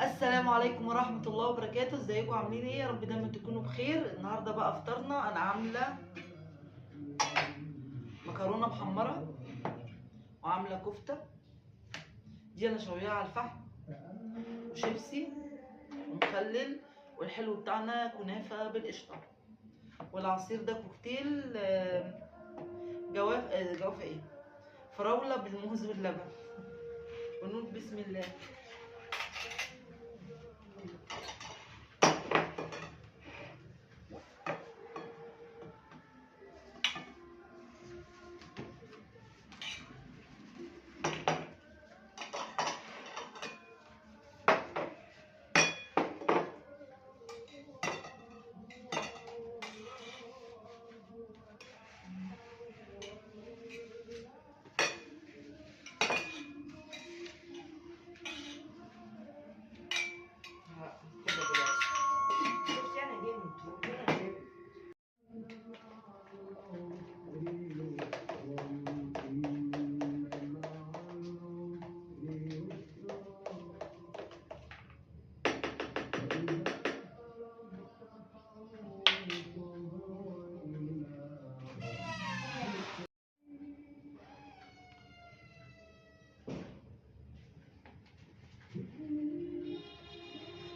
السلام عليكم ورحمة الله وبركاته. ازيكم عاملين ايه؟ يا رب دايما تكونوا بخير. النهارده بقى افطرنا، انا عاملة مكرونة محمرة وعاملة كفتة، دي انا شويها على الفحم، وشيبسي ومخلل، والحلو بتاعنا كنافة بالقشطة، والعصير ده كوكتيل جواف ايه، فراولة بالموز واللبن. ونقول بسم الله.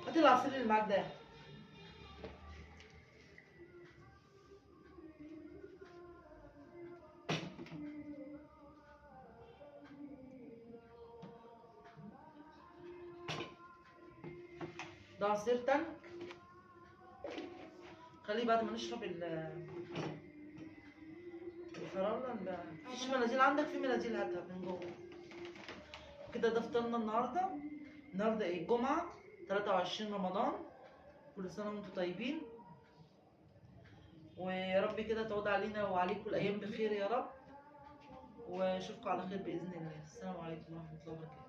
هات العصير اللي معاك ده. ده عصير تلج، خليه بعد ما نشرب الفراولة. مفيش مناديل عندك؟ في مناديل هاتها من جوه. كده ده فطرنا النهارده. النهارده ايه؟ الجمعة 23 رمضان. كل سنة وانتم طيبين، ويا رب كده تعود علينا وعليكم الأيام بخير يا رب، واشوفكم على خير بإذن الله. السلام عليكم ورحمة الله وبركاته.